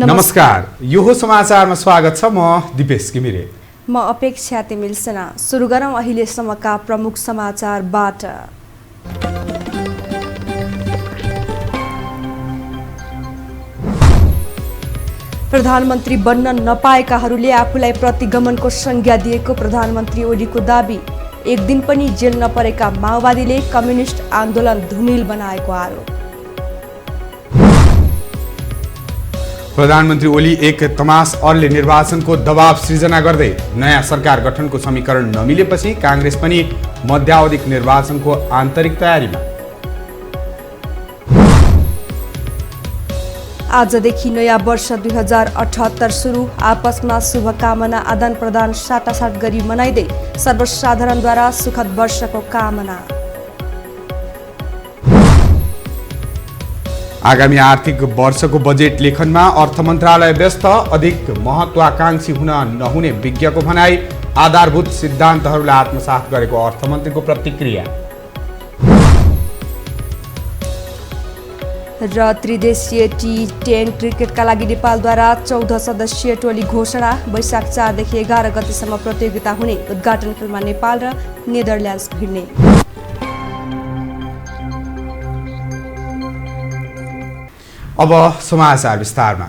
नमस्कार, यो हो समाचारमा स्वागत छ। म दिपेश घिमिरे। म अपेक्षा तिमिल सेना। सुरु गरौँ अहिलेसम्मका प्रमुख समाचारबाट। प्रधानमन्त्री बन्न नपाएकाहरूले आफूलाई प्रतिगमनको संज्ञा दिएको प्रधानमन्त्री ओलीको दाबी। एक दिन पनि जेल नपरेका माओवादीले कम्युनिस्ट आन्दोलन धुमिल बनाएको आरोप। प्रधानमन्त्री ओली एक तमास अर्ले निर्वाचनको दबाव सृजना गर्दै नयाँ सरकार गठनको समीकरण नमिलेपछि कांग्रेस पनि मध्यावधिक निर्वाचनको आन्तरिक तयारीमा। आजदेखि नयाँ वर्ष 2078 सुरु। आपसमा शुभकामना आदान प्रदान साटासाट गरी मनाइदै सर्वसाधारणद्वारा सुखद वर्षको कामना। आगामी आर्थिक वर्षको बजेट लेखनमा अर्थ मन्त्रालय व्यस्त। अधिक महत्वाकांक्षी हुन नहुने विज्ञको भनाई। आधारभूत सिद्धान्तहरूलाई आत्मसात गरेको अर्थमन्त्रीको प्रतिक्रिया। र त्रिदेशीय T10 क्रिकेटका लागि नेपालद्वारा 14 सदस्यीय टोली घोषणा। वैशाख 4 देखि 11 गतेसम्म प्रतियोगिता हुने। उद्घाटन खेलमा नेपाल र नेदरल्यान्ड्स भिड्ने। अब समाचार विस्तारमा।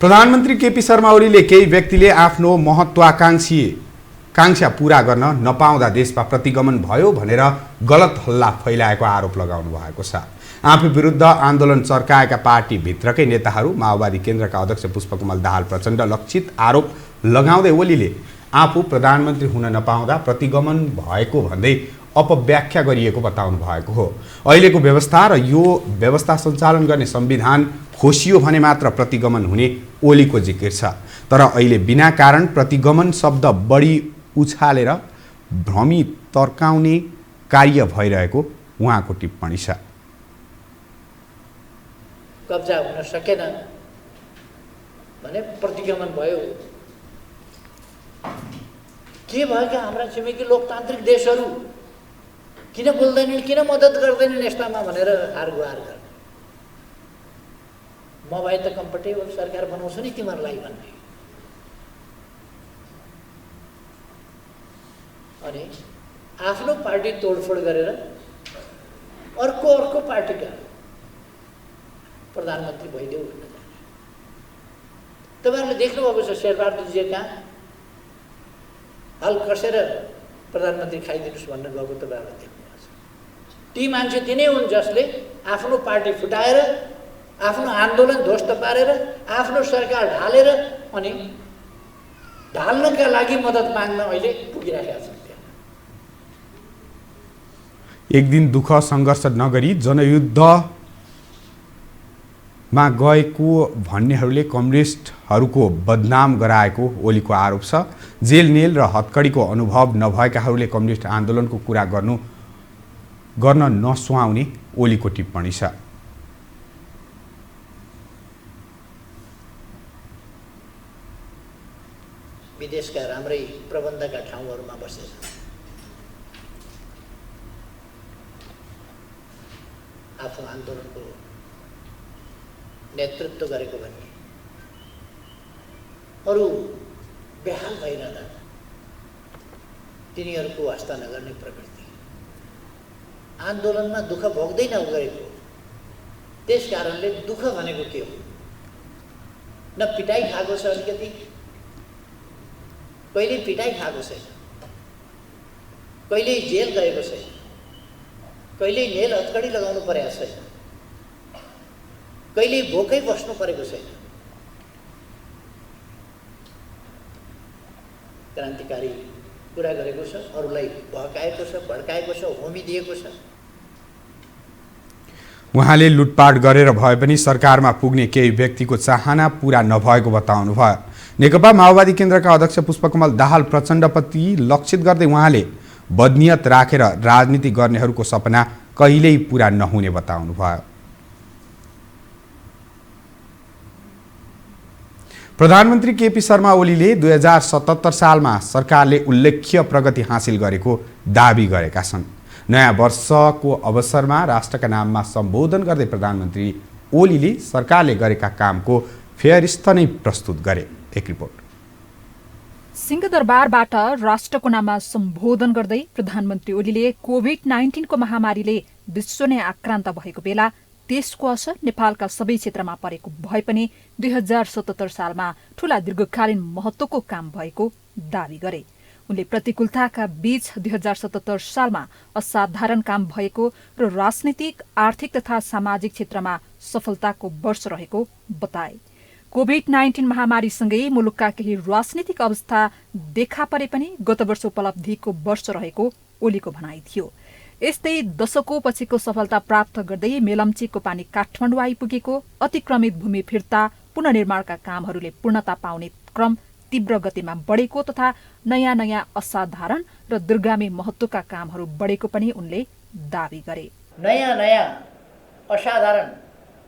प्रधानमन्त्री केपी शर्मा ओलीले केही व्यक्तिले आफ्नो महत्वाकांक्षा पूरा गर्न नपाउँदा देशमा प्रतिगमन भयो भनेर गलत हल्ला फैलाएको आरोप लगाउनु भएको छ। आफू विरुद्ध आन्दोलन चर्काएका पार्टीभित्रकै नेताहरू माओवादी केन्द्रका अध्यक्ष पुष्पकमल दाहाल प्रचण्ड लक्षित आरोप लगाउँदै ओलीले आफू प्रधानमन्त्री हुन नपाउँदा प्रतिगमन भएको भन्दै अपव्याख्या गरिएको बताउनु भएको हो। अहिलेको व्यवस्था र यो व्यवस्था सञ्चालन गर्ने संविधान खोसियो भने मात्र प्रतिगमन हुने ओलीको जिकिर छ। तर अहिले बिना कारण प्रतिगमन शब्द बढी उछालेर भ्रमी तर्काउने कार्य भइरहेको उहाँको टिप्पणी छ। कब्जा हुन सकेन भने प्रतिगमन भयो। के भएका हाम्रा छिमेकी लोकतान्त्रिक देशहरू किन बोल्दैनन्, किन मद्दत गर्दैनन् यस्तामा भनेर हारगुहार गर्ने। म भए त कम्फर्टेबल सरकार बनाउँछु नि तिमीहरूलाई भन्ने। अनि आफ्नो पार्टी तोडफोड गरेर अर्को पार्टीका प्रधानमन्त्री भइदेऊ भन्न जाने। तपाईँहरूले देख्नुभएको छ शेरबहादुरजी कहाँ हल कसेर प्रधानमन्त्री खाइदिनुहोस् भन्न गएको तपाईँहरूले देख्नुभएको छ। ती मान्छे तिनै हुन् जसले आफ्नो पार्टी फुटाएर आफ्नो आन्दोलन ध्वस्त पारेर आफ्नो सरकार ढालेर अनि ढाल्नका लागि मद्दत माग्न अहिले पुगिरहेका छन्। एक दिन दुःख सङ्घर्ष नगरी जनयुद्धमा गएको भन्नेहरूले कम्युनिस्टहरूको बदनाम गराएको ओलीको आरोप छ। जेल नेल र हत्कडीको अनुभव नभएकाहरूले कम्युनिस्ट आन्दोलनको कुरा गर्न नसुहाउने ओलीको टिप्पणी छ। विदेशका राम्रै प्रबन्धका ठाउँहरूमा बसेर आफ्नो आन्दोलनको नेतृत्व गरेको भन्ने अरू बेहाल भइरहँदा तिनीहरूको वास्ता नगर्ने प्रवृत्ति, आन्दोलनमा दुःख भोग्दै नगरेको। त्यस कारणले दुःख भनेको के हो? न पिटाइ खाएको छ, अलिकति कहिले पिटाइ खाएको छैन, कहिले जेल गएको छैन, कहिले नेल हत्कडी लगाउनु परेको छैन, कहिले भोकै बस्नु परेको छैन। क्रान्तिकारी कुरा गरेको छ, अरूलाई बहकाएको छ, भड्काएको छ, होमिदिएको छ। उहाँले लुटपाट गरेर भए पनि सरकारमा पुग्ने केही व्यक्तिको चाहना पूरा नभएको बताउनु भयो। नेकपा माओवादी केन्द्रका अध्यक्ष पुष्पकमल दाहाल प्रचण्डप्रति लक्षित गर्दै उहाँले बदनियत राखेर राजनीति गर्नेहरूको सपना कहिल्यै पूरा नहुने बताउनु भयो। प्रधानमन्त्री केपी शर्मा ओलीले 2077 सालमा सरकारले उल्लेख्य प्रगति हासिल गरेको दाबी गरेका छन्। नयाँ वर्षको अवसरमा राष्ट्रका नाममा सम्बोधन गर्दै प्रधानमन्त्री ओलीले सरकारले गरेका कामको फेयरिस्ट नै प्रस्तुत गरे। एक रिपोर्ट। सिंहदरबारबाट राष्ट्रको नाममा सम्बोधन गर्दै प्रधानमन्त्री ओलीले कोभिड-19 को महामारीले विश्व नै आक्रान्त भएको बेला त्यसको असर नेपालका सबै क्षेत्रमा परेको भए पनि 2077 सालमा ठूला दीर्घकालीन महत्त्वको काम भएको दावी गरे। उनले प्रतिकूलताका बीच 2077 सालमा असाधारण काम भएको र राजनीतिक, आर्थिक तथा सामाजिक क्षेत्रमा सफलताको वर्ष रहेको बताए। कोभिड-19 महामारीसँगै मुलुकका केही राजनीतिक अवस्था देखा परे पनि गत वर्ष उपलब्धिको वर्ष रहेको ओलीको भनाइ थियो। यस्तै दशकौं पछिको सफलता प्राप्त गर्दै मेलम्चीको पानी काठमाडौँ आइपुगेको, अतिक्रमित भूमि फिर्ता, पुनर्निर्माणका कामहरूले पूर्णता पाउने क्रम तीव्र गतिमा बढेको तथा नयाँ नयाँ असाधारण र दूरगामी महत्त्वका कामहरू बढेको पनि उनले दावी गरे। नयाँ नयाँ असाधारण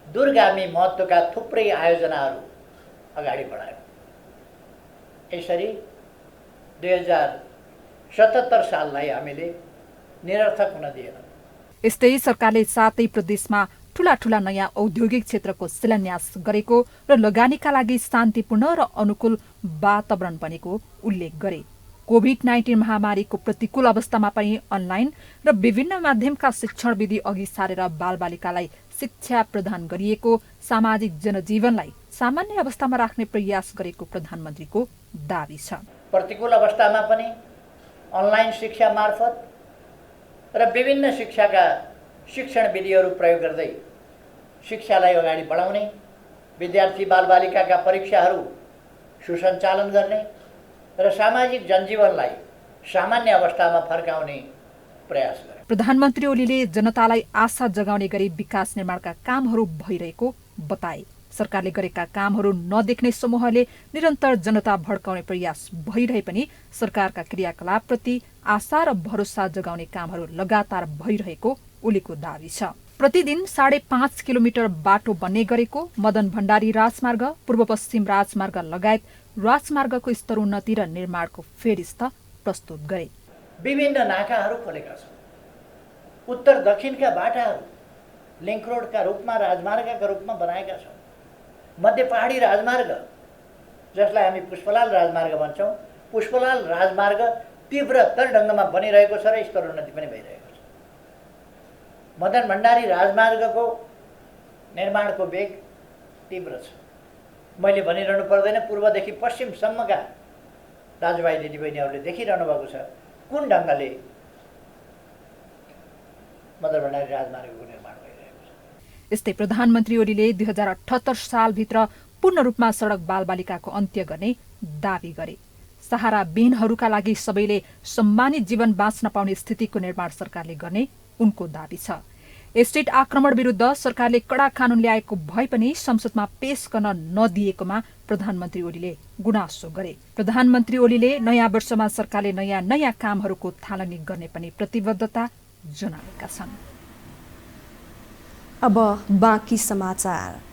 दूरगामी महत्त्वका थुप्रै आयोजनाहरू अगाडि बढायो। यसरी 2077 साललाई हामीले निरर्थक हुन दिएन। यस्तै सरकारले 7 प्रदेशमा ठूला ठूला नयाँ औद्योगिक क्षेत्रको शिलान्यास गरेको र लगानीका लागि शान्तिपूर्ण र अनुकूल वातावरण बनेको उल्लेख गरे। कोभिड-19 महामारीको प्रतिकूल अवस्थामा पनि अनलाइन र विभिन्न माध्यमका शिक्षण विधि अघि सारेर बालबालिकालाई शिक्षा प्रदान गरिएको, सामाजिक जनजीवनलाई सामान्य अवस्थामा राख्ने प्रयास गरेको प्रधानमन्त्रीको दावी छ। प्रतिकूल अवस्थामा पनि अनलाइन शिक्षा मार्फत र विभिन्न शिक्षाका शिक्षण विधिहरू प्रयोग गर्दै शिक्षालाई अगाडि बढाउने, विद्यार्थी बालबालिकाका परीक्षाहरू सुसञ्चालन गर्ने र सामाजिक जनजीवनलाई सामान्य अवस्थामा फर्काउने प्रयास गरे। प्रधानमन्त्री ओलीले जनतालाई आशा जगाउने गरी विकास निर्माणका कामहरू भइरहेको बताए। सरकारले गरेका कामहरू नदेख्ने समूहले निरन्तर जनता भड्काउने प्रयास भइरहे पनि सरकारका क्रियाकलापप्रति आशा र भरोसा जगाउने कामहरू लगातार भइरहेको ओलीको दावी छ। प्रतिदिन 5.5 किलोमिटर बाटो बन्ने गरेको मदन भण्डारी राजमार्ग, पूर्व पश्चिम राजमार्ग लगायत राजमार्गको स्तरोन्नति र निर्माणको फेरिस्त प्रस्तुत गरे। विभिन्न नाकाहरू खोलेका छन्। उत्तर दक्षिणका बाटाहरू लिङ्क रोडका रूपमा, राजमार्गका रूपमा बनाएका छौँ। मध्य पहाडी राजमार्ग, जसलाई हामी पुष्पलाल राजमार्ग भन्छौँ, पुष्पलाल राजमार्ग तीव्रतर ढङ्गमा बनिरहेको छ र स्तरोन्नति पनि भइरहेको छ। मदन भण्डारी राजमार्गको निर्माणको वेग तीव्र छ। मैले भनिरहनु पर्दैन, पूर्वदेखि पश्चिमसम्मका दाजुभाइ दिदीबहिनीहरूले देखिरहनु भएको छ कुन ढङ्गले मदन भण्डारी राजमार्गको निर्माण भइरहेको छ। यस्तै प्रधानमन्त्री ओलीले 2078 सालभित्र पूर्ण रूपमा सडक बालबालिकाको अन्त्य गर्ने दावी गरे। सहारा विहीनहरूका लागि सबैले सम्मानित जीवन बाँच्न पाउने स्थितिको निर्माण सरकारले गर्ने उनको दावी छ। एस्टेट आक्रमण विरुद्ध सरकारले कडा कानून ल्याएको भए पनि संसदमा पेश गर्न नदिएकोमा प्रधानमन्त्री ओलीले गुनासो गरे। प्रधानमन्त्री ओलीले नयाँ वर्षमा सरकारले नयाँ नयाँ कामहरूको थालनी गर्ने पनि प्रतिबद्धता जनाएका छन्। अब बाँकी समाचार।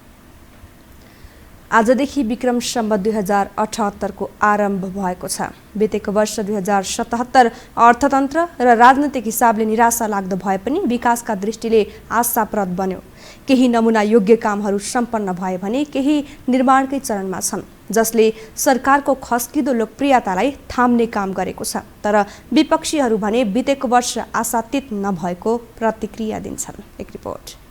आजदेखि विक्रम सम्वत 2078 को आरम्भ भएको छ। बितेको वर्ष 2077 अर्थतन्त्र र राजनैतिक हिसाबले निराशा लाग्दो भए पनि विकासका दृष्टिले आशाप्रद बन्यो। केही नमुना योग्य कामहरू सम्पन्न भए भने केही निर्माणकै चरणमा छन्, जसले सरकारको खस्किदो लोकप्रियतालाई थाम्ने काम गरेको छ। तर विपक्षीहरू भने बितेको वर्ष आशातीत नभएको प्रतिक्रिया दिन्छन्। एक रिपोर्ट।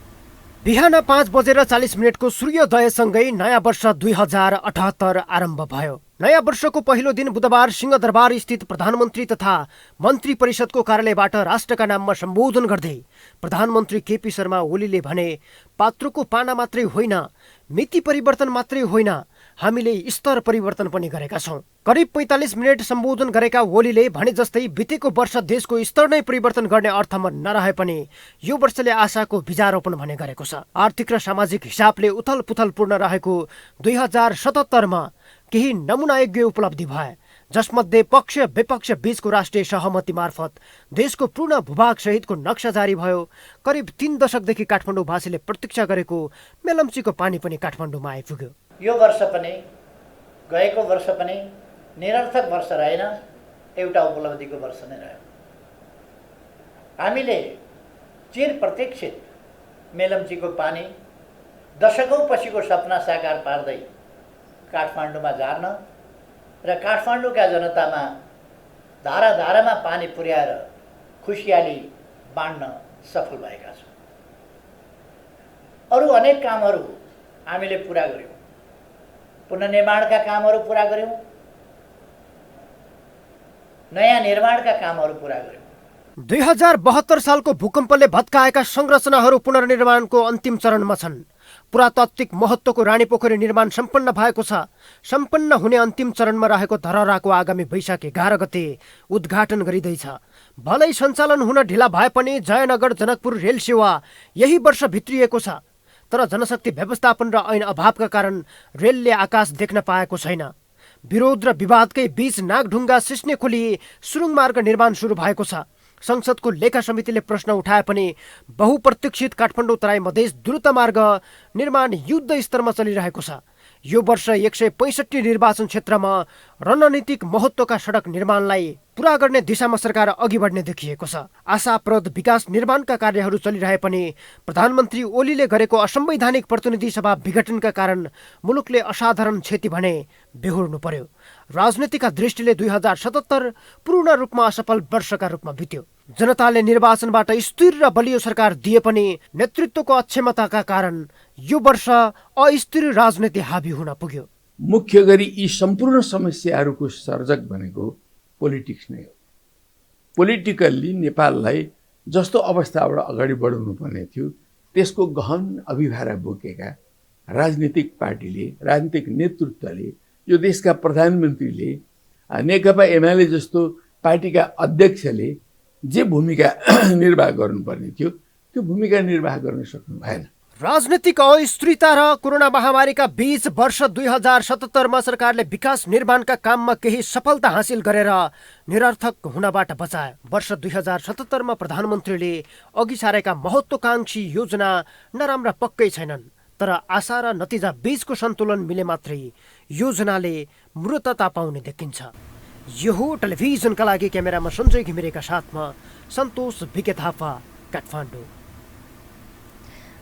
बिहान 5:40 को सूर्योदयसँगै नयाँ वर्ष 2078 आरम्भ भयो। नयाँ वर्षको पहिलो दिन बुधबार सिंहदरबार स्थित प्रधानमन्त्री तथा मन्त्री परिषदको कार्यालयबाट राष्ट्रका नाममा सम्बोधन गर्दै प्रधानमन्त्री केपी शर्मा ओलीले भने, पात्रोको पाना मात्रै होइन, मिति परिवर्तन मात्रै होइन, हामीले स्तर परिवर्तन पनि गरेका छौँ। करिब 45 मिनट सम्बोधन गरेका ओलीले भने जस्तै बितेको वर्ष देशको स्तर नै परिवर्तन गर्ने अर्थमा नरहे पनि यो वर्षले आशाको बीजारोपण भने गरेको छ। आर्थिक र सामाजिक हिसाबले उथल पुथलपूर्ण रहेको 2077 मा केही नमुनायोग्य उपलब्धि भए, जसमध्ये पक्ष विपक्ष बीचको राष्ट्रिय सहमति मार्फत देशको पूर्ण भूभाग सहितको नक्सा जारी भयो। करिब 3 दशकदेखि काठमाडौँवासीले प्रतीक्षा गरेको मेलम्चीको पानी पनि काठमाडौँमा आइपुग्यो। यो वर्ष पनि गएको वर्ष पनि निरर्थक वर्ष रहेन, एउटा उपलब्धिको वर्ष नै रह्यो। हामीले चिर प्रतीक्षित मेलम्चीको पानी दशकौं पछिको सपना साकार पार्दै काठमाडौँमा झार्न र काठमाडौँका जनतामा धारा धारामा पानी पुर्याएर खुसियाली बाँड्न सफल भएका छौँ। अरू अनेक कामहरू हामीले पुरा गर्यौँ। पुनर्निर्माणका कामहरू पुरा गर्यौँ, नयाँ निर्माणका कामहरू पुरा गर्यौँ। 2072 सालको भूकम्पले भत्काएका संरचनाहरू पुनर्निर्माणको अन्तिम चरणमा छन्। पुरातात्विक महत्त्वको रानीपोखरी निर्माण सम्पन्न भएको छ। सम्पन्न हुने अन्तिम चरणमा रहेको धरहराको आगामी वैशाख 11 गते उद्घाटन गरिँदैछ। भलै सञ्चालन हुन ढिला भए पनि जयनगर जनकपुर रेल सेवा यही वर्ष भित्रिएको छ। तर जनशक्ति व्यवस्थापन र ऐन अभावका कारण रेलले आकाश देख्न पाएको छैन। विरोध र विवादकै बीच नागढुङ्गा सिस्नेखोली सुरुङ मार्ग निर्माण सुरु भएको छ। संसदको लेखा समितिले प्रश्न उठाए पनि बहुप्रतीक्षित काठमाडौँ तराई मधेस द्रुत मार्ग निर्माण युद्ध स्तरमा चलिरहेको छ। यो वर्ष 165 निर्वाचन क्षेत्रमा रणनीतिक महत्त्वका सडक निर्माणलाई पूरा गर्ने दिशामा सरकार अघि बढ्ने देखिएको छ। आशाप्रद विकास निर्माणका कार्यहरू चलिरहे पनि प्रधानमन्त्री ओलीले गरेको असंवैधानिक प्रतिनिधि सभा विघटनका कारण मुलुकले असाधारण क्षति भने बेहोर्नु पर्यो। राजनीतिका दृष्टिले 2077 पूर्ण रूपमा असफल वर्षका रूपमा बित्यो। जनताले निर्वाचनबाट स्थिर र बलियो सरकार दिए पनि नेतृत्वको अक्षमताका कारण यो वर्ष अस्थिर राजनीति हावी हुन पुग्यो। मुख्य गरी यी सम्पूर्ण समस्याहरूको सर्जक भनेको पोलिटिक्स नै हो। पोलिटिकल्ली नेपाललाई जस्तो अवस्थाबाट अगाडि बढाउनु पर्ने थियो त्यसको गहन अभिभारा बोकेका राजनीतिक पार्टीले, राजनीतिक नेतृत्वले, यो देशका प्रधानमन्त्रीले, नेकपा एमाले जस्तो पार्टीका अध्यक्षले जे भूमिका निर्वाह गर्नुपर्ने थियो त्यो भूमिका निर्वाह गर्न सक्नु भएन। राजनीतिक अस्थिरता र कोरोना महामारीका बीच वर्ष 2077 मा सरकारले विकास निर्माणका काममा केही सफलता हासिल गरेर निरर्थक हुनबाट बचाए। वर्ष 2077 मा प्रधानमन्त्रीले अघि सारेका महत्त्वकांक्षी योजना नराम्रा पक्कै छैनन्, तर आशा र नतिजा बीचको सन्तुलन मिले मात्रै योजनाले मूर्तता पाउने देखिन्छ। यो हो टेलिभिजनका लागि क्यामेरामा सञ्जय घिमिरेका साथमा सन्तोष भिके थापा, काठमाडौँ।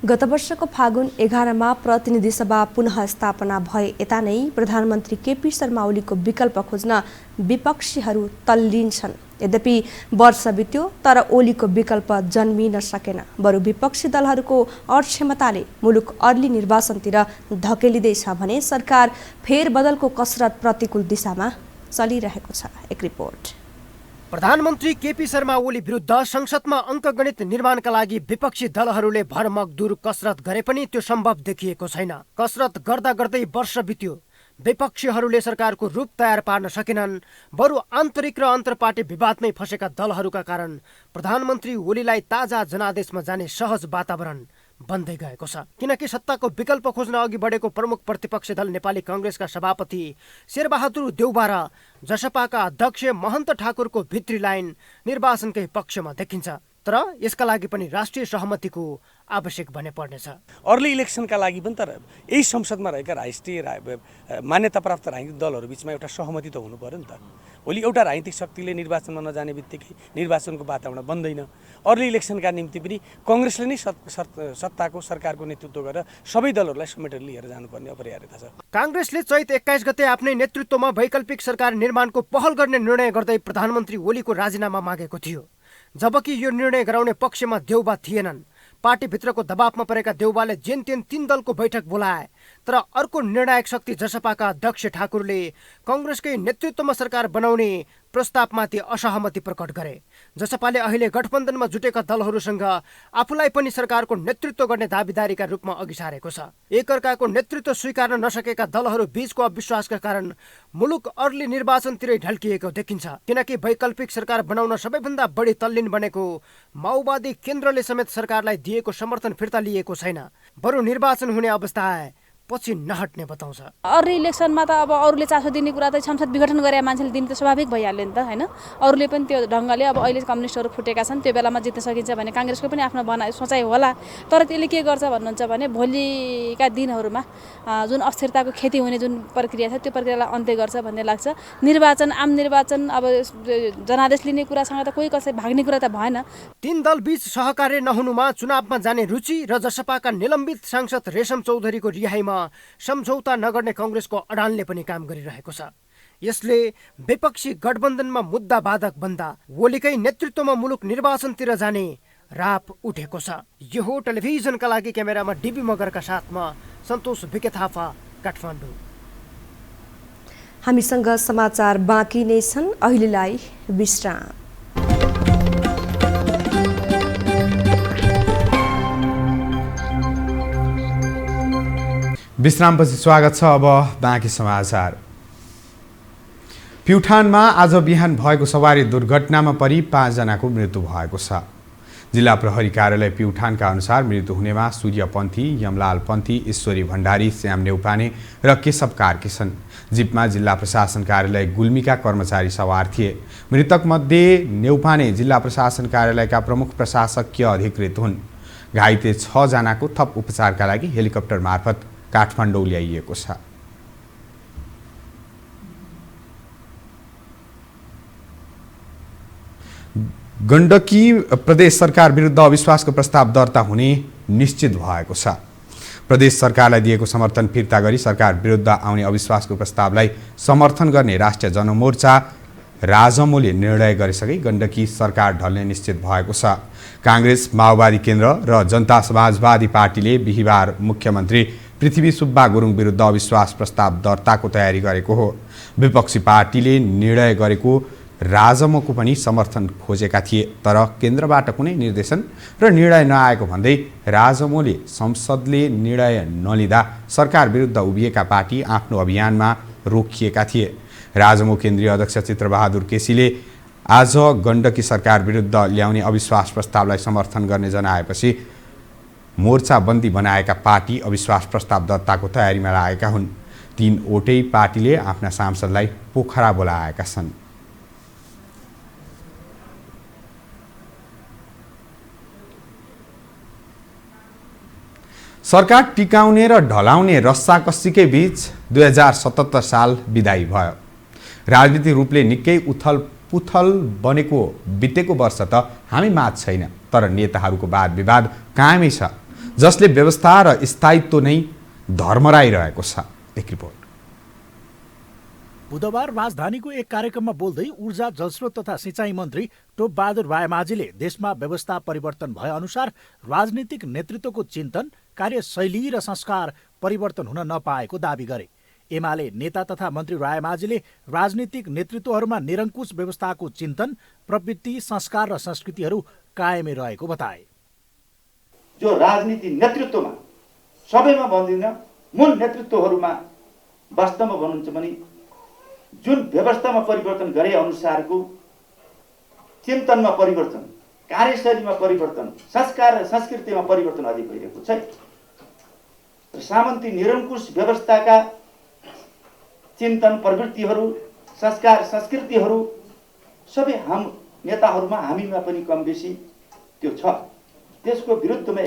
गत वर्षको फागुन 11 मा प्रतिनिधि सभा पुनः स्थापना भए यता नै प्रधानमन्त्री केपी शर्मा ओलीको विकल्प खोज्न विपक्षीहरू तल्लीन छन्। यद्यपि वर्ष बित्यो तर ओलीको विकल्प जन्मिन सकेन। बरु विपक्षी दलहरूको अक्षमताले मुलुक अर्ली निर्वाचनतिर धकेलिँदैछ भने सरकार फेरबदलको कसरत प्रतिकूल दिशामा चलिरहेको छ। एक रिपोर्ट। प्रधानमन्त्री केपी शर्मा ओली विरुद्ध संसदमा अङ्कगणित निर्माणका लागि विपक्षी दलहरूले भरमगदुर कसरत गरे पनि त्यो सम्भव देखिएको छैन। कसरत गर्दा गर्दै वर्ष बित्यो। विपक्षीहरूले सरकारको रूप तयार पार्न सकेनन्। बरु आन्तरिक र अन्तर्पार्टी विवादमै फँसेका दलहरूका कारण प्रधानमन्त्री ओलीलाई ताजा जनादेशमा जाने सहज वातावरण बन्दै गएको छ। किनकि सत्ताको विकल्प खोज्न अघि बढेको प्रमुख प्रतिपक्षी दल नेपाली कांग्रेसका सभापति शेरबहादुर देउबा र जसपाका अध्यक्ष महन्त ठाकुरको भित्री लाइन निर्वाचनकै पक्षमा देखिन्छ। तर यसका लागि पनि राष्ट्रिय सहमतिको आवश्यक बने पर्नेछ। अर्ली इलेक्सनका लागि पनि तर यही संसदमा रहेका राष्ट्रिय मान्यता प्राप्त राजनीतिक दलहरू बीचमा एउटा सहमति त हुनु पर्यो नि त। भोलि एउटा राजनीतिक शक्तिले निर्वाचनमा नजाने बित्तिकै निर्वाचनको वातावरण बन्दैन। अर्ली इलेक्सनका निम्ति पनि कांग्रेसले नै सत्ताको सरकारको नेतृत्व गरेर सबै दलहरूलाई समेटेर लिएर जानुपर्ने अपरिहार्यता छ। कांग्रेसले चैत 21 गते आफ्नै नेतृत्वमा वैकल्पिक सरकार निर्माणको पहल गर्ने निर्णय गर्दै प्रधानमन्त्री ओलीको राजीनामा मागेको थियो। जबकि यो निर्णय गराउने पक्षमा देउबा थिएनन्। पार्टीभित्रको दबावमा परेका देउबाले जेनतेन 3 दलको बैठक बोलाए। तर अर्को निर्णायक शक्ति जसपाका अध्यक्ष ठाकुरले कांग्रेसकै नेतृत्वमा सरकार बनाउने प्रस्तावमाथि असहमति प्रकट गरे। जसपाले अहिले गठबन्धनमा जुटेका दलहरूसँग आफूलाई पनि सरकारको नेतृत्व गर्ने दाबीदारीका रूपमा अघि सारेको छ। एकअर्काको नेतृत्व स्वीकार्न नसकेका दलहरू बीचको अविश्वासका कारण मुलुक अर्ली निर्वाचनतिरै ढल्किएको देखिन्छ। किनकि वैकल्पिक सरकार बनाउन सबैभन्दा बढी तल्लीन बनेको माओवादी केन्द्रले समेत सरकारलाई दिएको समर्थन फिर्ता लिएको छैन। बरु निर्वाचन हुने अवस्था आए पछि नहट्ने बताउँछ। अर्ली इलेक्सनमा त अब अरूले चासो दिने कुरा त संसद विघटन गरे मान्छेले दिने त स्वाभाविक भइहाल्यो नि त हैन। अरूले पनि त्यो ढङ्गले अब अहिले कम्युनिस्टहरू फुटेका छन्, त्यो बेलामा जित्न सकिन्छ भने कांग्रेसको पनि आफ्नो सोचाइ होला। तर त्यसले के गर्छ भन्नुहुन्छ भने भोलिका दिनहरूमा जुन अस्थिरताको खेती हुने जुन प्रक्रिया छ त्यो प्रक्रियालाई अन्त्य गर्छ भन्ने लाग्छ। निर्वाचन आम निर्वाचन अब जनादेश लिने कुरासँग त कोही कसै भाग्ने कुरा त भएन। 3 दल बीच सहकार्य नहुनुमा चुनावमा जाने रुचि र जसपाका निलम्बित सांसद रेशम चौधरीको रिहाईमा विषयमा सम्झौता नगर्ने काङ्ग्रेसको अडानले पनि काम गरिरहेको छ। यसले विपक्षी गठबन्धनमा मुद्दा बाधक बन्दा ओलीकै नेतृत्वमा मुलुक निर्वाचनतिर जाने राप उठेको छ। यो हो टेलिभिजनका लागि क्यामेरामा डिबी मगरका साथमा सन्तोष भिके थापा, काठमाडौँ। हामीसँग समाचार बाँकी नै छन्, अहिलेलाई विश्राम। विश्रामपछि स्वागत छ। अब बाँकी समाचार। प्युठानमा आज बिहान भएको सवारी दुर्घटनामा परि 5 जनाको मृत्यु भएको छ। जिल्ला प्रहरी कार्यालय प्युठानका अनुसार मृत्यु हुनेमा सूर्य पन्थी, यमलाल पन्थी, ईश्वरी भण्डारी, श्याम नेउपाने र केशव कार्की छन्। जिपमा जिल्ला प्रशासन कार्यालय गुल्मीका कर्मचारी सवार थिए। मृतक मध्ये नेउपाने जिल्ला प्रशासन कार्यालयका प्रमुख प्रशासकीय अधिकृत हुन्। घाइते 6 जनाको थप उपचारका लागि हेलिकप्टर मार्फत काठमाडौँ ल्याइएको छ। गण्डकी प्रदेश सरकार विरुद्ध अविश्वासको प्रस्ताव दर्ता हुने निश्चित भएको छ। प्रदेश सरकारलाई दिएको समर्थन फिर्ता गरी सरकार विरुद्ध आउने अविश्वासको प्रस्तावलाई समर्थन गर्ने राष्ट्रिय जनमोर्चा राजमोले निर्णय गरिसके गण्डकी सरकार ढल्ने निश्चित भएको छ। काङ्ग्रेस, माओवादी केन्द्र र जनता समाजवादी पार्टीले बिहिबार मुख्यमन्त्री पृथ्वी सुब्बा गुरुङ विरुद्ध अविश्वास प्रस्ताव दर्ताको तयारी गरेको हो। विपक्षी पार्टीले निर्णय गरेको राजमोको पनि समर्थन खोजेका थिए, तर केन्द्रबाट कुनै निर्देशन र निर्णय नआएको भन्दै राजमोले संसदले निर्णय नलिँदा सरकार विरुद्ध उभिएका पार्टी आफ्नो अभियानमा रोकिएका थिए। राजमो केन्द्रीय अध्यक्ष चित्रबहादुर केसीले आज गण्डकी सरकार विरुद्ध ल्याउने अविश्वास प्रस्तावलाई समर्थन गर्ने जनाएपछि मोर्चाबन्दी बनाएका पार्टी अविश्वास प्रस्ताव दर्ताको तयारीमा लागेका हुन्। 3वटै पार्टीले आफ्ना सांसदलाई पोखरा बोलाएका छन्। सरकार टिकाउने र ढलाउने रस्साकस्सीकै बीच 2077 साल बिदाई भयो। राजनीतिक रूपले निकै उथल-पुथल बनेको बितेको वर्ष त हामी माझ छैन, तर नेताहरूको वाद विवाद कायमै छ, जसले व्यवस्था र स्थायित्व नै धर्मराइरहेको छ। एक रिपोर्ट। बुधबार राजधानीको एक कार्यक्रममा बोल्दै ऊर्जा, जलस्रोत तथा सिँचाइ मन्त्री टोपबहादुर रायमाझीले देशमा व्यवस्था परिवर्तन भए अनुसार राजनीतिक नेतृत्वको चिन्तन, कार्यशैली र संस्कार परिवर्तन हुन नपाएको दावी गरे। एमाले नेता तथा मन्त्री रायमाझीले राजनीतिक नेतृत्वहरूमा निरङ्कुश व्यवस्थाको चिन्तन, प्रवृत्ति, संस्कार र संस्कृतिहरू कायमै रहेको बताए। जो राजनीति नेतृत्वमा सबैमा भन्दिनँ, मूल नेतृत्वहरूमा वास्तवमा भन्नुहुन्छ भने जुन व्यवस्थामा परिवर्तन गरे अनुसारको चिन्तनमा परिवर्तन, कार्यशैलीमा परिवर्तन, संस्कार र संस्कृतिमा परिवर्तन अधिक भइरहेको छ। सामन्ती निरङ्कुश व्यवस्थाका चिन्तन, प्रवृत्तिहरू, संस्कार, संस्कृतिहरू सबै नेताहरूमा, हामीमा पनि कम बेसी त्यो छ। त्यसको विरुद्धमा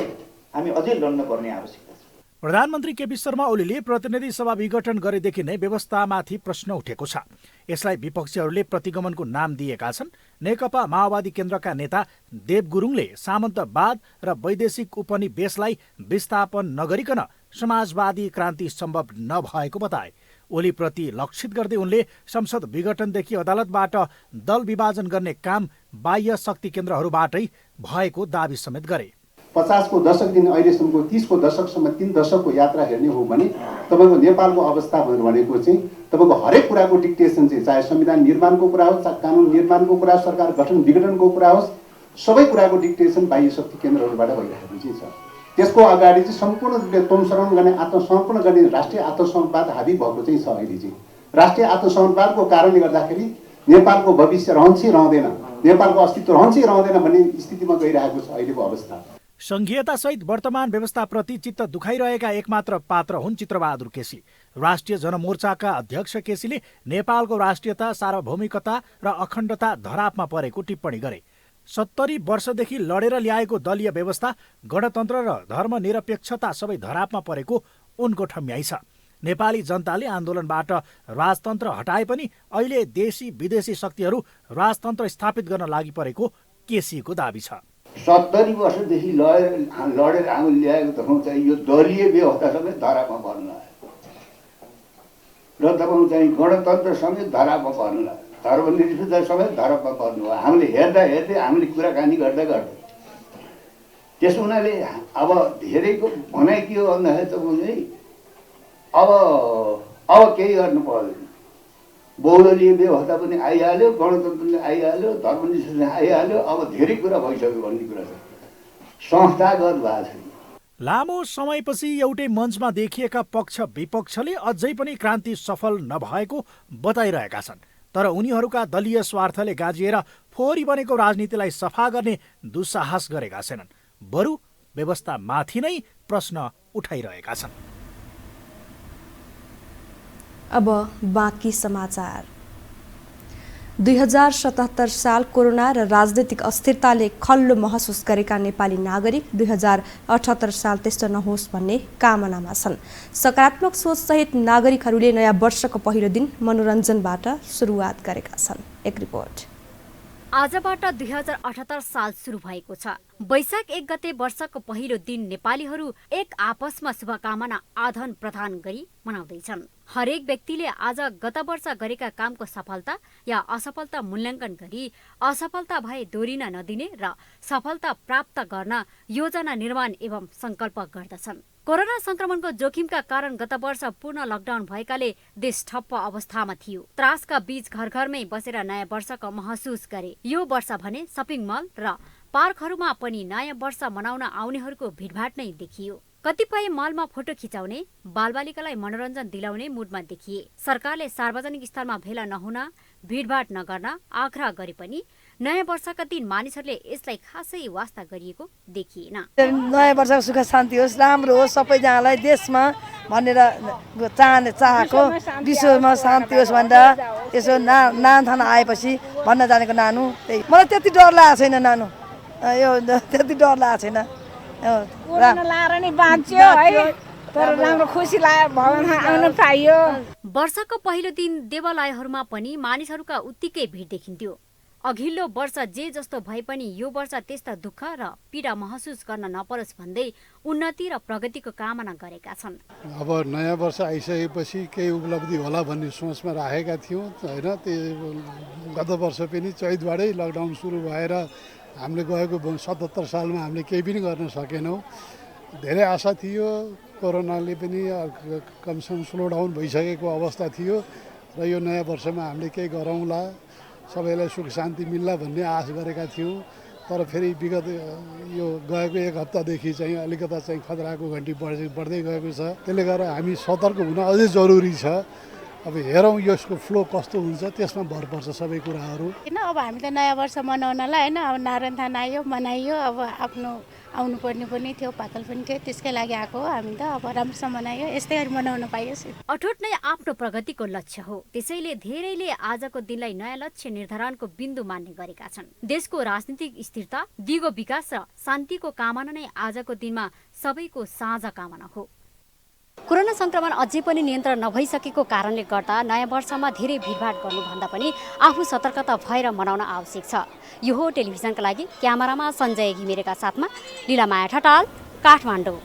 हामी अझै लड्न पर्ने आवश्यकता छ। प्रधानमन्त्री केपी शर्मा ओलीले प्रतिनिधि सभा विघटन गरेदेखि नै व्यवस्थामाथि प्रश्न उठेको छ। यसलाई विपक्षीहरूले प्रतिगमनको नाम दिएका छन्। नेकपा माओवादी केन्द्रका नेता देव गुरुङले सामन्तवाद र वैदेशिक उपनिवेशलाई विस्थापन नगरिकन समाजवादी क्रान्ति सम्भव नभएको बताए। ओलीप्रति लक्षित गर्दै उनले संसद विघटनदेखि अदालतबाट दल विभाजन गर्ने काम बाह्य शक्ति केन्द्रहरूबाटै भएको दावी समेत गरे। 50 को दशकदेखि अहिलेसम्मको 30 को दशकसम्म 3 दशकको यात्रा हेर्ने हो भने तपाईँको नेपालको अवस्था भनेको चाहिँ तपाईँको हरेक कुराको डिक्टेसन चाहिँ, चाहे संविधान निर्माणको कुरा होस्, चाहे कानुन निर्माणको कुरा, सरकार गठन विघटनको कुरा होस्, सबै कुराको डिक्टेसन बाह्य शक्ति केन्द्रहरूबाट भइरहेको चाहिँ छ। त्यसको अगाडि चाहिँ सम्पूर्ण रूपले तोमसरण गर्ने, आत्मसमर्पण गर्ने राष्ट्रिय आत्मसमर्पणवाद हाबी भएको चाहिँ छ। अहिले चाहिँ राष्ट्रिय आत्मसमर्पणवादको कारणले गर्दाखेरि नेपालको भविष्य रहन्छ रहँदैन, नेपालको अस्तित्व रहन्छ रहँदैन भन्ने स्थितिमा गइरहेको छ अहिलेको अवस्था। संघीयतासहित वर्तमान व्यवस्थाप्रति चित्त दुखाइरहेका एकमात्र पात्र हुन् चित्रबहादुर केसी। राष्ट्रिय जनमोर्चाका अध्यक्ष केसीले नेपालको राष्ट्रियता, सार्वभौमिकता र अखण्डता धरापमा परेको टिप्पणी गरे। 70 वर्षदेखि लडेर ल्याएको दलीय व्यवस्था, गणतन्त्र र धर्मनिरपेक्षता सबै धरापमा परेको उनको ठम्याइ छ। नेपाली जनताले आन्दोलनबाट राजतन्त्र हटाए पनि अहिले देशी विदेशी शक्तिहरू राजतन्त्र स्थापित गर्न लागि परेको केसीको दावी छ। 70 वर्षदेखि लडेर आउने ल्याएको तपाईँ चाहिँ यो दलीय व्यवस्था समेत धरापमा पर्न लाग्यो र तपाईँ चाहिँ गणतन्त्र समेत धरापमा पर्न लाग्यो, धर्मनिरपेक्षता समेत धरापमा पर्नु भयो। हामीले हेर्दा हेर्दै हामीले कुराकानी गर्दा गर्दै त्यसो हुनाले अब धेरैको भनाइ के हो भन्दाखेरि तपाईँ चाहिँ अब केही गर्नु पर्दैन, बहुदलीय व्यवस्था पनि आइहाल्यो, गणतन्त्र पनि आइहाल्यो, धर्मनिरपेक्षता आइहाल्यो, अब धेरै कुरा भइसक्यो भन्ने कुरा छ, संस्थागत भएको छ। लामो समयपछि एउटै मञ्चमा देखिएका पक्ष विपक्षले अझै पनि क्रान्ति सफल नभएको बताइरहेका छन्, तर उनीहरूका दलीय स्वार्थले गाजिएर फोहोरी बनेको राजनीतिलाई सफा गर्ने दुस्साहस गरेका छैनन्, बरु व्यवस्थामाथि नै प्रश्न उठाइरहेका छन्। अब बाँकी समाचार। 2077 साल कोरोना र राजनीतिक अस्थिरताले खल्लो महसुस गरेका नेपाली नागरिक 2078 साल त्यस्तो नहोस् भन्ने कामनामा छन्। सकारात्मक सोचसहित नागरिकहरूले नयाँ वर्षको पहिलो दिन मनोरञ्जनबाट सुरुवात गरेका छन्। एक रिपोर्ट। आजबाट 2078 साल सुरु भएको छ। वैशाख 1 गते वर्षको पहिलो दिन नेपालीहरू एक आपसमा शुभकामना आदान प्रदान गरी मनाउँदैछन्। हरेक व्यक्तिले आज गत वर्ष गरेका कामको सफलता या असफलता मूल्याङ्कन गरी असफलता भए दोहोरिन नदिने र सफलता प्राप्त गर्न योजना निर्माण एवं संकल्प गर्दछन्। कोरोना संक्रमणको जोखिमका कारण गत वर्ष पूर्ण लकडाउन भएकाले देश ठप्प अवस्थामा थियो। त्रासका बीच घर घरमै बसेर नयाँ वर्षको महसुस गरे। यो वर्ष भने सपिङ मल र पार्कहरूमा पनि नयाँ वर्ष मनाउन आउनेहरूको भिडभाड नै देखियो। कतिपय मलमा फोटो खिचाउने, बालबालिकालाई मनोरञ्जन दिलाउने मुडमा देखिए। सरकारले सार्वजनिक स्थलमा भेला नहुन, भिडभाड नगर्न आग्रह गरे पनि नयाँ वर्षका दिन मानिसहरूले यसलाई खासै वास्ता गरिएको देखिएन। नयाँ वर्षको सुख शान्ति होस्, राम्रो होस् सबैजनालाई देशमा भनेर चाहेको, विश्वमा शान्ति होस् भनेर यसो नान आएपछि भन्न जानेको नानु। त्यही मलाई त्यति डर लागेको छैन नानु, यो त्यति डर लागेको छैन। लाएर नि बाँच्यो है, तर राम्रो खुसी लाग्यो, भगवान आउन पाइयो। वर्षको पहिलो दिन देवालयहरूमा पनि मानिसहरूका उत्तिकै भिड देखिन्थ्यो। अघिल्लो वर्ष जे जस्तो भए पनि यो वर्ष त्यस्ता दुःख र पीडा महसुस गर्न नपरोस् भन्दै उन्नति र प्रगतिको कामना गरेका छन्। अब नयाँ वर्ष आइसकेपछि केही उपलब्धि होला भन्ने सोचमा राखेका थियौँ होइन। त्यो गत वर्ष पनि चैतबाटै लकडाउन सुरु भएर हामीले गएको 77 सालमा हामीले केही पनि गर्न सकेनौँ। धेरै आशा थियो, कोरोनाले पनि कमसेकम स्लो डाउन भइसकेको अवस्था थियो र यो नयाँ वर्षमा हामीले केही गरौँला, सबैलाई सुख शान्ति मिल्ला भन्ने आश गरेका थियौँ। तर फेरि विगत यो गएको एक हप्तादेखि चाहिँ अलिकता चाहिँ खतराको घन्टी बढ्दै गएको छ। त्यसले गर्दा हामी सतर्क हुन अझै जरुरी छ। अब हेरौँ यसको फ्लो कस्तो हुन्छ, त्यसमा भर पर्छ सबै कुराहरू। होइन अब हामी त नयाँ वर्ष मनाउनलाई होइन, अब नारायण थान आयो मनाइयो, अब आफ्नो आउनुपर्ने पनि थियो, पातल पनि थियो, त्यसकै लागि आएको हो। हामी त अब राम्रोसँग मनायो, यस्तै गरी मनाउन पाइयोस्। अठोट नै आफ्नो प्रगतिको लक्ष्य हो, त्यसैले धेरैले आजको दिनलाई नयाँ लक्ष्य निर्धारणको बिन्दु मान्ने गरेका छन्। देशको राजनीतिक स्थिरता, दिगो विकास र शान्तिको कामना नै आजको दिनमा सबैको साझा कामना हो। कोरोना संक्रमण अझै पनि नियन्त्रण नभइसकेको कारणले गर्दा नयाँ वर्षमा धेरै भिडभाड गर्नुभन्दा पनि आफू सतर्कता भएर मनाउन आवश्यक छ। यो हो टेलिभिजनका लागि क्यामेरामा सञ्जय घिमिरेका साथमा लीलामाया ठटाल, काठमाडौँ।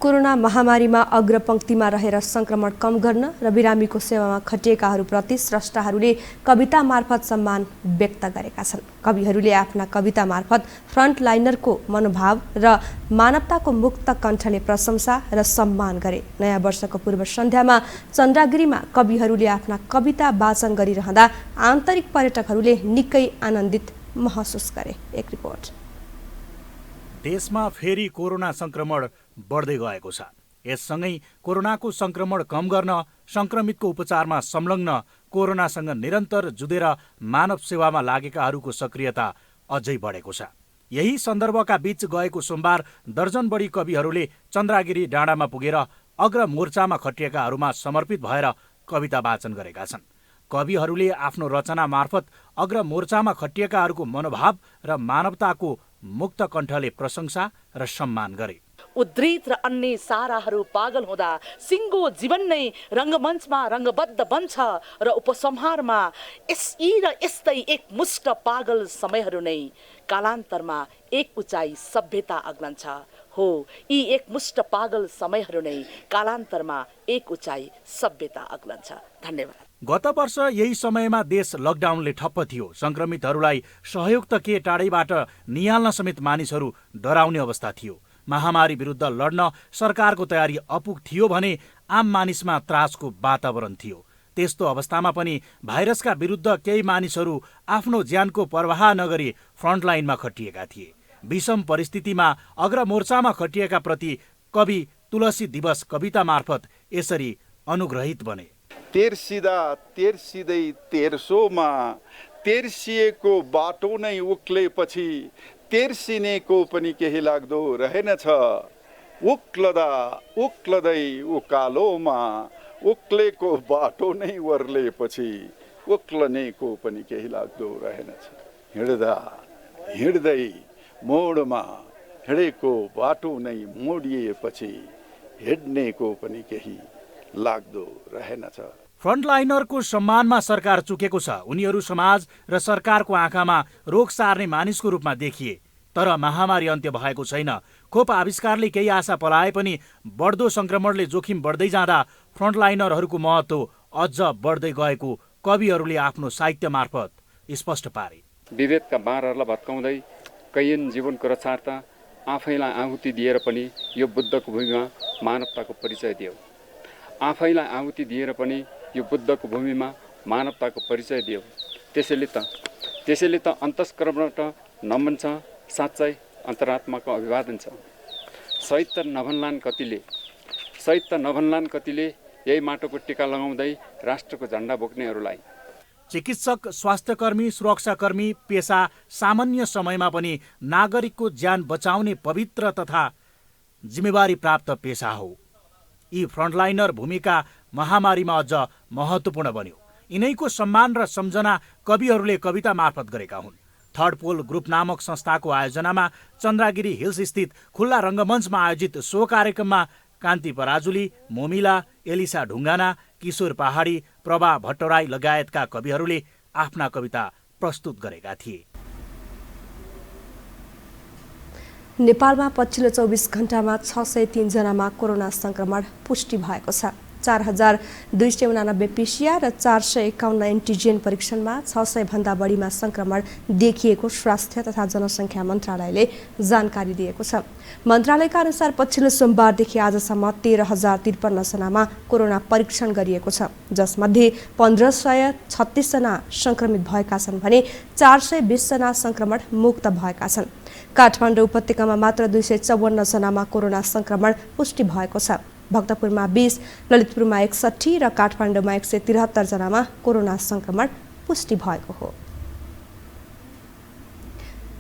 कोरोना महामारीमा अग्रपङ्क्तिमा रहेर संक्रमण कम गर्न र बिरामीको सेवामा खटिएकाहरूप्रति स्रष्टाहरूले कविता मार्फत सम्मान व्यक्त गरेका छन्। कविहरूले आफ्ना कविता मार्फत फ्रन्टलाइनरको मनोभाव र मानवताको मुक्त कण्ठले प्रशंसा र सम्मान गरे। नयाँ वर्षको पूर्व सन्ध्यामा चन्द्रागिरीमा कविहरूले आफ्ना कविता वाचन गरिरहँदा आन्तरिक पर्यटकहरूले निकै आनन्दित महसुस गरे। एक रिपोर्ट। देशमा फेरि कोरोना संक्रमण बढ्दै गएको छ। यससँगै कोरोनाको संक्रमण कम गर्न संक्रमितको उपचारमा संलग्न, कोरोनासँग निरन्तर जुधेर मानव सेवामा लागेकाहरूको सक्रियता अझै बढेको छ। यही सन्दर्भका बीच गएको सोमबार दर्जन बढी कविहरूले चन्द्रागिरी डाँडामा पुगेर अग्र मोर्चामा खटिएकाहरूमा समर्पित भएर कविता वाचन गरेका छन्। कविहरूले आफ्नो रचना मार्फत अग्र मोर्चामा खटिएकाहरूको मनोभाव र मानवताको मुक्त कण्ठले प्रशंसा र सम्मान गरे। उद्रित र अन्य साराहरू पागल हुँदा सिङ्गो जीवन नै रङ्गमञ्चमा रङ्गबद्ध बन्छ र उपसंहारमा यस्तै एक मुष्ट पागल समयहरू नै कालान्तरमा एक उचाइ सभ्यता अग्लन्छ। हो, यी एक मुष्ट पागल समयहरू नै कालान्तरमा एक उचाइ सभ्यता अग्लन्छ। धन्यवाद। गत वर्ष यही समयमा देश लकडाउनले ठप्प थियो। संक्रमितहरूलाई सहयोग त के, टाढैबाट निहाल्न समेत मानिसहरू डराउने अवस्था थियो। महामारी विरुद्ध लड्न सरकारको तयारी अपुग थियो भने आम मानिसमा त्रासको वातावरण थियो। त्यस्तो अवस्थामा पनि भाइरसका विरुद्ध केही मानिसहरू आफ्नो ज्यानको पर्वाह नगरी फ्रन्टलाइनमा खटिएका थिए। विषम परिस्थितिमा अग्रमोर्चामा खटिएका प्रति कवि तुलसी दिवस कविता मार्फत यसरी अनुग्रहित बने। तेर्सिदा तेर्सिदै तेर्सोमा तेर्सिएको बाटो नै उक्लेपछि तेर्सिनेको पनि केही लाग्दो रहेनछ। उक्लदा उक्लदै उकालोमा उक्लेको बाटो नै वर्लेपछि उक्लनेको पनि केही लाग्दो रहेनछ। हिँड्दा हिँड्दै मोडमा हिँडेको बाटो नै मोडिएपछि हिँड्नेको पनि केही लाग्दो रहेनछ। फ्रन्टलाइनरको सम्मानमा सरकार चुकेको छ। उनीहरू समाज र सरकारको आँखामा रोग सार्ने मानिसको रूपमा देखिए। तर महामारी अन्त्य भएको छैन। खोप आविष्कारले केही आशा पलाए पनि बढ्दो संक्रमणले जोखिम बढ्दै जाँदा फ्रन्टलाइनरहरूको महत्त्व अझ बढ्दै गएको कविहरूले आफ्नो साहित्य मार्फत स्पष्ट पारे। विभेदका बारहरूलाई भत्काउँदै कैयन जीवनको रक्षार्थ आफैलाई आहुति दिएर पनि यो बुद्धको भूमिमा मानवताको परिचय दियो। आफैलाई आहुति दिएर पनि यो बुद्धको भूमिमा मानवताको परिचय दियो। त्यसैले त अन्तस्करणबाट नमन छ, साँच्चै अन्तरात्माको अभिवादन छ। सहित त नभन्लान् कतिले यही माटोको टीका लगाउँदै राष्ट्रको झण्डा बोक्नेहरूलाई। चिकित्सक, स्वास्थ्यकर्मी, सुरक्षाकर्मी पेसा सामान्य समयमा पनि नागरिकको ज्यान बचाउने पवित्र तथा जिम्मेवारी प्राप्त पेसा हो। यी फ्रन्टलाइनर भूमिका महामारीमा अझ महत्त्वपूर्ण बन्यो। यिनैको सम्मान र सम्झना कविहरूले कविता मार्फत गरेका हुन्। थर्ड पोल ग्रुप नामक संस्थाको आयोजनामा चन्द्रागिरी हिल्स स्थित खुल्ला रङ्गमञ्चमा आयोजित सो कार्यक्रममा कान्ति पराजुली, मोमिला, एलिसा ढुङ्गाना, किशोर पहाडी, प्रभा भट्टराई लगायतका कविहरूले आफ्ना कविता प्रस्तुत गरेका थिए। नेपालमा पछिल्लो 24 घण्टामा 603 जनामा कोरोना संक्रमण पुष्टि भएको छ। 4289 पिसिआर र 451 एन्टिजेन परीक्षणमा 600 भन्दा बढीमा संक्रमण देखिएको स्वास्थ्य तथा जनसङ्ख्या मन्त्रालयले जानकारी दिएको छ। मन्त्रालयका अनुसार पछिल्लो सोमबारदेखि आजसम्म 13053 जनामा कोरोना परीक्षण गरिएको छ, जसमध्ये 1536 जना संक्रमित भएका छन् भने 420 जना संक्रमण मुक्त भएका छन्। काठमाडौँ उपत्यकामा मात्र 254 जनामा कोरोना संक्रमण पुष्टि भएको छ। भक्तपुरमा 20, ललितपुरमा 61 र काठमाडौँमा 173 जनामा कोरोना संक्रमण पुष्टि भएको हो।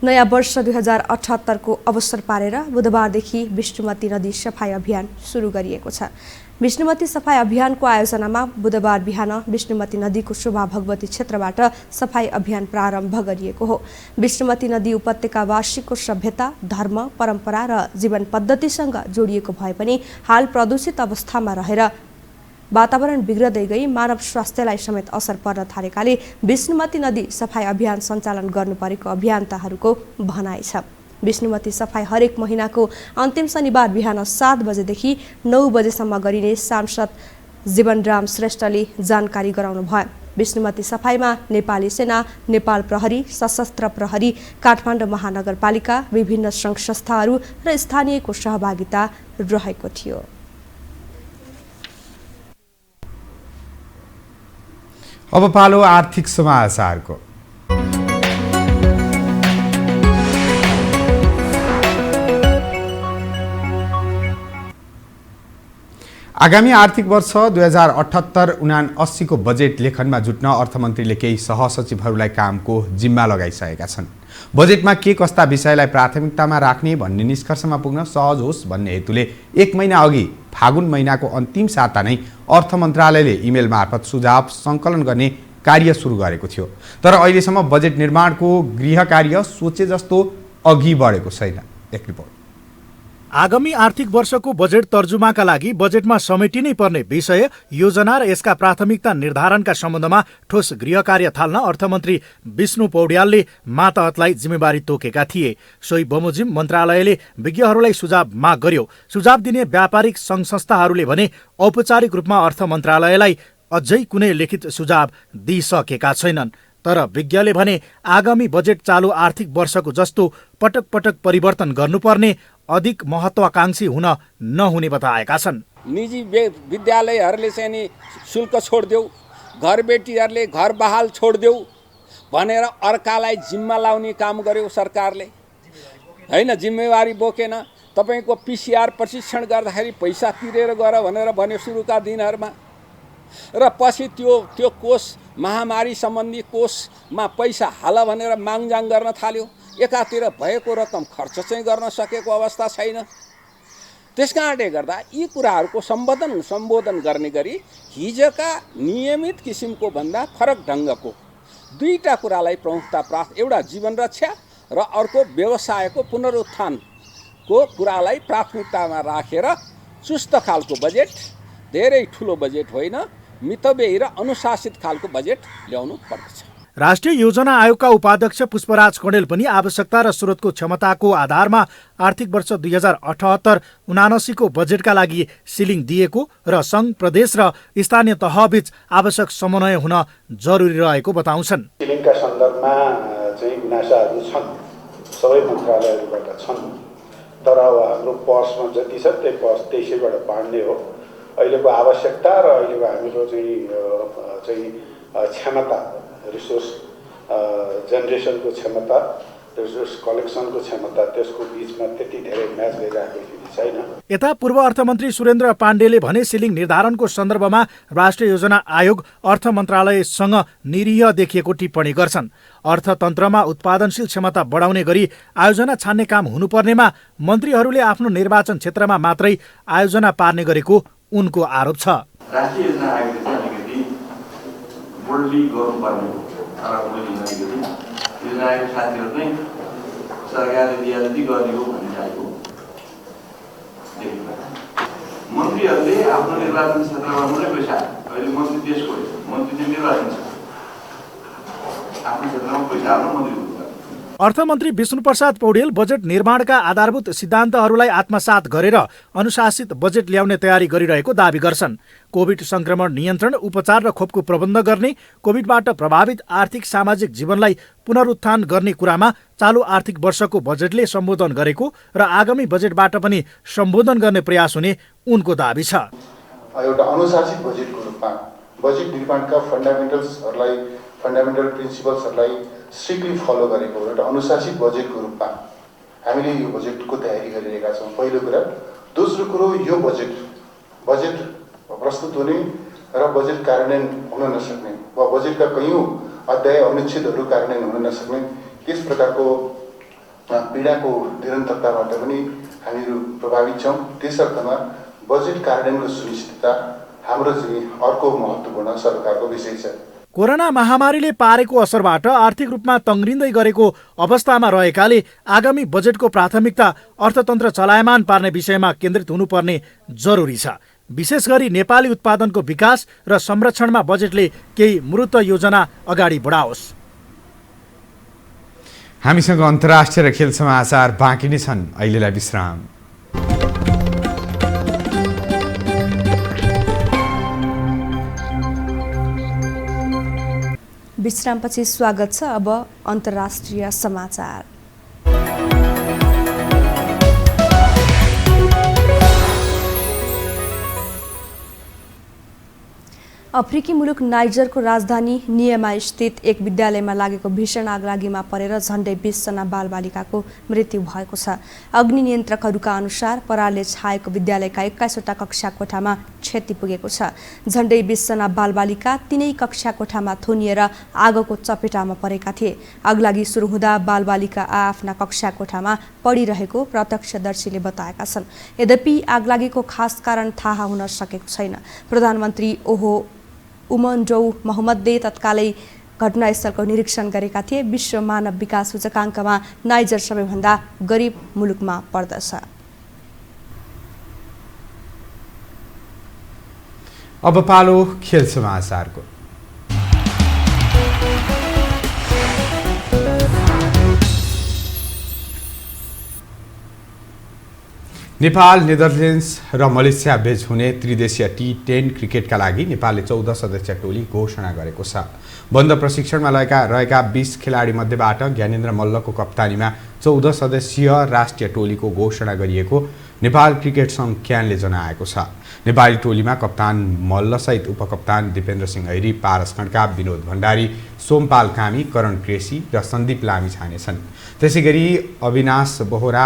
नयाँ वर्ष 2078 को अवसर पारेर बुधबारदेखि विष्णुमती नदी सफाई अभियान सुरु गरिएको छ। विष्णुमती सफाई अभियानको आयोजनामा बुधबार बिहान विष्णुमती नदीको शोभा भगवती क्षेत्रबाट सफाई अभियान प्रारम्भ गरिएको हो। विष्णुमती नदी उपत्यकावासीको सभ्यता, धर्म, परम्परा र जीवन पद्धतिसँग जोडिएको भए पनि हाल प्रदूषित अवस्थामा रहेर वातावरण बिग्रदै गई मानव स्वास्थ्यलाई समेत असर पर्न थालेकाले विष्णुमती नदी सफाई अभियान सञ्चालन गर्नुपरेको अभियन्ताहरूको भनाइ छ। विष्णुमती सफाई हरेक महिनाको अन्तिम शनिबार बिहान 7 बजेदेखि 9 बजेसम्म गरिने सांसद जीवनराम श्रेष्ठले जानकारी गराउनु भयो। विष्णुमती सफाईमा नेपाली सेना, नेपाल प्रहरी, सशस्त्र प्रहरी, काठमाडौँ महानगरपालिका, विभिन्न सङ्घ संस्थाहरू र स्थानीयको सहभागिता रहेको थियो। अब पालो आर्थिक समाचारको। आगामी आर्थिक वर्ष 2078-79 को बजेट लेखनमा जुट्न अर्थमन्त्रीले केही सहसचिवहरूलाई कामको जिम्मा लगाइसकेका छन्। बजेटमा के कस्ता विषयलाई प्राथमिकतामा राख्ने भन्ने निष्कर्षमा पुग्न सहज होस् भन्ने हेतुले 1 महिना अघि फागुन महिनाको अन्तिम साता नै अर्थ मन्त्रालयले इमेल मार्फत सुझाव सङ्कलन गर्ने कार्य सुरु गरेको थियो। तर अहिलेसम्म बजेट निर्माणको गृह कार्य सोचे जस्तो अघि बढेको छैन। एक रिपोर्ट। आगामी आर्थिक वर्षको बजेट तर्जुमाका लागि बजेटमा समेटिनै पर्ने विषय, योजना र यसका प्राथमिकता निर्धारणका सम्बन्धमा ठोस गृह कार्य थाल्न अर्थमन्त्री विष्णु पौड्यालले मातहतलाई जिम्मेवारी तोकेका थिए। सोही बमोजिम मन्त्रालयले विज्ञहरूलाई सुझाव माग गर्यो। सुझाव दिने व्यापारिक सङ्घ संस्थाहरूले भने औपचारिक रूपमा अर्थ मन्त्रालयलाई अझै कुनै लिखित सुझाव दिइसकेका छैनन्। तर विज्ञले भने आगामी बजेट चालु आर्थिक वर्षको जस्तो पटक पटक परिवर्तन गर्नुपर्ने, अधिक महत्वाकांक्षी हुन नहुने बताएका छन्। निजी विद्यालयहरूले चाहिँ नि शुल्क छोडिदेऊ, घरबेटीहरूले घर बहाल छोडिदेऊ भनेर अर्कालाई जिम्मा लाउने काम गर्यो सरकारले, होइन? जिम्मेवारी बोकेन। तपाईँको पिसिआर प्रशिक्षण गर्दाखेरि पैसा तिरेर गर भनेर भन्यो सुरुका दिनहरूमा, र पछि त्यो कोष, महामारी सम्बन्धी कोषमा पैसा हाल भनेर मागजाङ गर्न थाल्यो। एकातिर भएको रकम खर्च चाहिँ गर्न सकेको अवस्था छैन। त्यस कारणले गर्दा यी कुराहरूको सम्बोधन गर्ने गरी हिजोका नियमित किसिमको भन्दा फरक ढङ्गको दुईटा कुरालाई प्रमुखता प्राप्त, एउटा जीवन रक्षा र अर्को व्यवसायको पुनरुत्थानको कुरालाई प्राथमिकतामा राखेर चुस्त खालको बजेट, धेरै ठुलो बजेट होइन, मितव्ययी र अनुशासित खालको बजेट ल्याउनु पर्दछ। राष्ट्रिय योजना आयोगका उपाध्यक्ष पुष्पराज कणेल पनि आवश्यकता र स्रोतको क्षमताको आधारमा आर्थिक वर्ष 2078-79 को बजेटका लागि सिलिङ दिएको र सङ्घ, प्रदेश र स्थानीय तहबीच आवश्यक समन्वय हुन जरुरी रहेको बताउँछन्। सिलिङका सन्दर्भमा चाहिँ गुनासाहरू छन्, सबै मन्त्रालयहरूबाट छन्, तर अब हाम्रो पर्समा जति छ त्यही पर्स त्यसैबाट बाँड्ने हो। अहिलेको आवश्यकता र अहिलेको हाम्रो चाहिँ क्षमता, रिसोर्स जेनेरेसनको क्षमता, रिसोर्स कलेक्सनको क्षमता, त्यसको बिचमा त्यति धेरै म्याच गरिरहेको स्थिति छैन। यता पूर्व अर्थमन्त्री सुरेन्द्र पाण्डेले भने सिलिङ निर्धारणको सन्दर्भमा राष्ट्रिय योजना आयोग अर्थ मन्त्रालयसँग निरीह देखिएको टिप्पणी गर्छन्। अर्थतन्त्रमा उत्पादनशील क्षमता बढाउने गरी आयोजना छान्ने काम हुनुपर्नेमा मन्त्रीहरूले आफ्नो निर्वाचन क्षेत्रमा मात्रै आयोजना पार्ने गरेको उनको आरोप छ। राष्ट्रिय योजना आयोगले चाहिँ अलिकति बोल्डली गर्नुपर्ने हो, तर मैले अलिकति योजना आयोग साथीहरू नै सरकारले दिए जति गर्ने हो भन्ने खालको देख्नु। मन्त्रीहरूले आफ्नो निर्वाचन क्षेत्रमा मात्रै पैसा, अहिले मन्त्री देशको मन्त्री चाहिँ निर्वाचन छ, आफ्नो क्षेत्रमा पैसा हाल्नु मन्त्री। अर्थमन्त्री विष्णुप्रसाद पौडेल बजेट निर्माणका आधारभूत सिद्धान्तहरूलाई आत्मसात गरेर अनुशासित बजेट ल्याउने तयारी गरिरहेको दावी गर्छन्। कोभिड संक्रमण नियन्त्रण, उपचार र खोपको प्रबन्ध गर्ने, कोभिडबाट प्रभावित आर्थिक सामाजिक जीवनलाई पुनरुत्थान गर्ने कुरामा चालु आर्थिक वर्षको बजेटले सम्बोधन गरेको र आगामी बजेटबाट पनि सम्बोधन गर्ने प्रयास हुने उनको दावी छ। एउटा अनुशासित बजेटको रूपमा बजेट निर्माणका फन्डामेन्टल प्रिन्सिपल्सहरूलाई स्ट्रिक्टली फलो गरेको एउटा अनुशासित बजेटको रूपमा हामीले यो बजेटको तयारी गरिरहेका छौँ, पहिलो कुरा। दोस्रो कुरो, यो बजेट प्रस्तुत हुने र बजेट कार्यान्वयन हुन नसक्ने वा बजेटका कयौँ अध्याय अनुच्छेदहरू कार्यान्वयन हुन नसक्ने त्यस प्रकारको पीडाको निरन्तरताबाट पनि हामीहरू प्रभावित छौँ। त्यस अर्थमा बजेट कार्यान्वयनको सुनिश्चितता हाम्रो चाहिँ अर्को महत्त्वपूर्ण सरकारको विषय छ। कोरोना महामारीले पारेको असरबाट आर्थिक रूपमा तङ्ग्रिँदै गरेको अवस्थामा रहेकाले आगामी बजेटको प्राथमिकता अर्थतन्त्र चलायमान पार्ने विषयमा केन्द्रित हुनुपर्ने जरुरी छ। विशेष गरी नेपाली उत्पादनको विकास र संरक्षणमा बजेटले केही मूर्त योजना अगाडि बढाओस्। हामीसँग अन्तर्राष्ट्रिय र खेल समाचार बाँकी नै छन्, अहिलेलाई विश्राम। विश्रामपछि स्वागत छ। अब अन्तर्राष्ट्रिय समाचार। अफ्रिकी मुलुक नाइजरको राजधानी नियमा स्थित एक विद्यालयमा लागेको भीषण आगलागीमा परेर झण्डै 20 जना बालबालिकाको मृत्यु भएको छ। अग्नि नियन्त्रकहरूका अनुसार परालले छाएको विद्यालयका 21वटा कक्षा कोठामा क्षति पुगेको छ। झण्डै 20 जना बालबालिका तिनै कक्षा कोठामा थुनिएर आगोको चपेटामा परेका थिए। आगलागी सुरु हुँदा बालबालिका आफ्ना कक्षा कोठामा पडिरहेको प्रत्यक्षदर्शीले बताएका छन्। यद्यपि आगलागीको खास कारण थाहा हुन सकेको छैन। प्रधानमन्त्री उमन्जौ मोहम्मदले तत्कालै घटनास्थलको निरीक्षण गरेका थिए। विश्व मानव विकास सूचकाङ्कमा नाइजर सबैभन्दा गरिब मुलुकमा पर्दछ। अब पालो खेल समाचारको। नेपाल, नेदरल्यान्ड्स र मलेसिया बीच हुने त्रिदेशीय T10 क्रिकेटका लागि नेपालले 14 सदस्यीय टोली घोषणा गरेको छ। बन्द प्रशिक्षणमा रहेका 20 खेलाडी मध्येबाट ज्ञानेन्द्र मल्लको कप्तानीमा 14 सदस्यीय राष्ट्रिय टोलीको घोषणा गरिएको नेपाल क्रिकेट सङ्घ क्यानले जनाएको छ। नेपाली टोलीमा कप्तान मल्लसहित उपकप्तान दिपेन्द्र सिंह ऐरी, पारस खड्का, विनोद भण्डारी, सोमपाल कामी, करण क्रेसी र सन्दीप लामी छानेछन्। त्यसैगरी अविनाश बोहरा,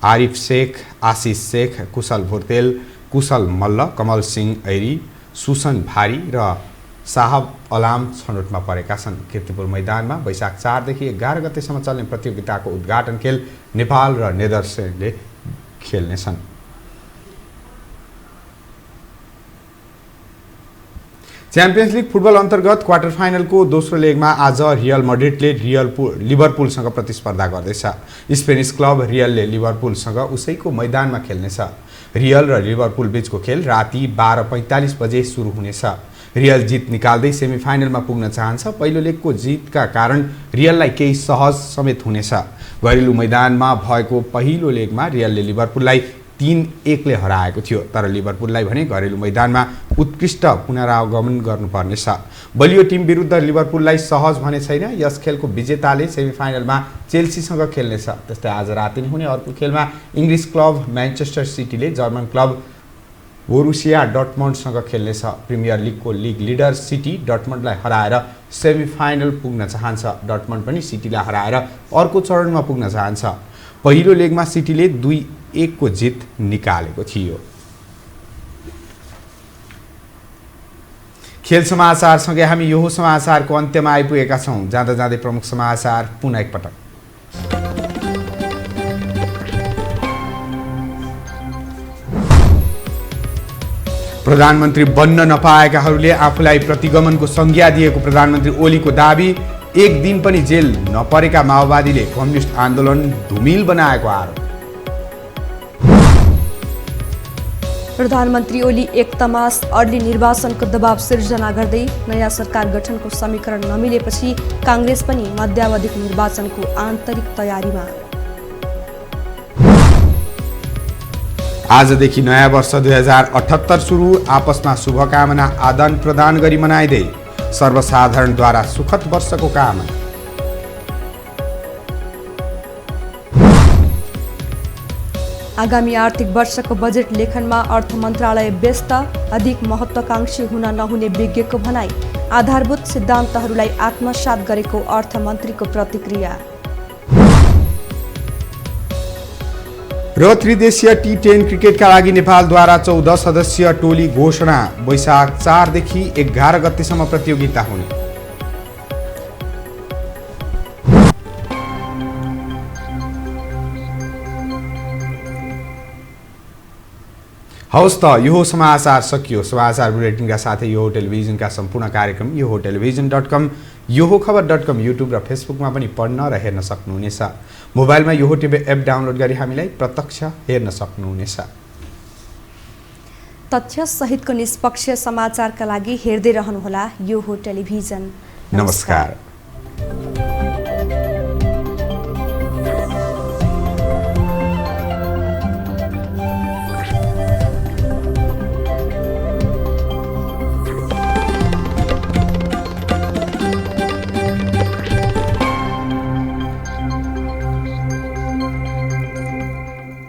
आरिफ शेख, आशिष शेख, कुशल भोर्तेल, कुशल मल्ल, कमल सिंह ऐरी, सुसन भारी र साहब अलाम छनौटमा परेका छन्। कीर्तिपुर मैदानमा वैशाख 4 देखि 11 गतेसम्म चल्ने प्रतियोगिताको उद्घाटन खेल नेपाल र नेदरल्यान्ड्सले खेल्नेछन्। च्याम्पियन्स लिग फुटबल अन्तर्गत क्वार्टर फाइनलको दोस्रो लेगमा आज रियल मड्रिडले लिभरपुलसँग प्रतिस्पर्धा गर्दैछ। स्पेनिस क्लब रियलले लिभरपुलसँग उसैको मैदानमा खेल्नेछ। रियल र लिभरपुल बीचको खेल राति 12:45 बजे सुरु हुनेछ। रियल जित निकाल्दै सेमिफाइनलमा पुग्न चाहन्छ। पहिलो लेगको जितका कारण रियललाई केही सहज समेत हुनेछ। घरेलु मैदानमा भएको पहिलो लेगमा रियलले लिभरपुललाई 3-1 ले हराएको थियो, तर लिभरपुललाई भने घरेलु मैदानमा उत्कृष्ट पुनरागमन गर्नुपर्नेछ। बलियो टिम विरुद्ध लिभरपुललाई सहज भने छैन। यस खेलको विजेताले सेमिफाइनलमा चेल्सीसँग खेल्नेछ। त्यस्तै आज राति नै हुने अर्को खेलमा इङ्ग्लिस क्लब म्यान्चेस्टर सिटीले जर्मन क्लब बोरुसिया डर्टमन्डसँग खेल्नेछ। प्रिमियर लिगको लिग लिडर सिटी डर्टमन्डलाई हराएर सेमिफाइनल पुग्न चाहन्छ। डर्टमन्ड पनि सिटीलाई हराएर अर्को चरणमा पुग्न चाहन्छ। पहिलो लेगमा सिटीले 2-1 को जित निकालेको थियो। खेल समाचारसँगै हामी यो समाचारको अन्त्यमा आइपुगेका छौँ। जाँदा जाँदै प्रमुख समाचार पुनः एकपटक। प्रधानमन्त्री बन्न नपाएकाहरूले आफूलाई प्रतिगमनको संज्ञा दिएको प्रधानमन्त्री ओलीको दाबी। एक दिन पनि जेल नपरेका माओवादीले कम्युनिस्ट आन्दोलन धुमिल बनाएको आरोप। प्रधानमन्त्री ओली एक तमास अर्ली निर्वाचनको दबाव सिर्जना गर्दै नयाँ सरकार गठनको समीकरण नमिलेपछि काङ्ग्रेस पनि मध्यावधिक निर्वाचनको आन्तरिक तयारीमा। आजदेखि नयाँ वर्ष 2078 सुरु। आपसमा शुभकामना आदान प्रदान गरी मनाइँदै सर्वसाधारणद्वारा सुखद वर्षको कामना। आगामी आर्थिक वर्षको बजेट लेखनमा अर्थ मन्त्रालय व्यस्त। अधिक महत्त्वाकांक्षी हुन नहुने विज्ञको भनाई। आधारभूत सिद्धान्तहरूलाई आत्मसात गरेको अर्थमन्त्रीको प्रतिक्रिया। र त्रिदेशीय T10 क्रिकेटका लागि नेपालद्वारा 14 सदस्यीय टोली घोषणा। वैशाख 4 देखि 11 गतेसम्म प्रतियोगिता हुने। हवस् त यो समाचार सकियो। समाचार बुलेटिनका साथै यो टेलिभिजनका सम्पूर्ण कार्यक्रम यो हो टेलिभिजन.com, यो हो खबर.com, युट्युब र फेसबुकमा पनि पढ्न र हेर्न सक्नुहुनेछ। मोबाइलमा यो हो टिभी एप डाउनलोड गरी हामीलाई प्रत्यक्ष हेर्न सक्नुहुनेछ। तथ्य सहितको निष्पक्ष समाचारका लागि हेर्दै रहनुहोला यो हो टेलिभिजन। नमस्कार।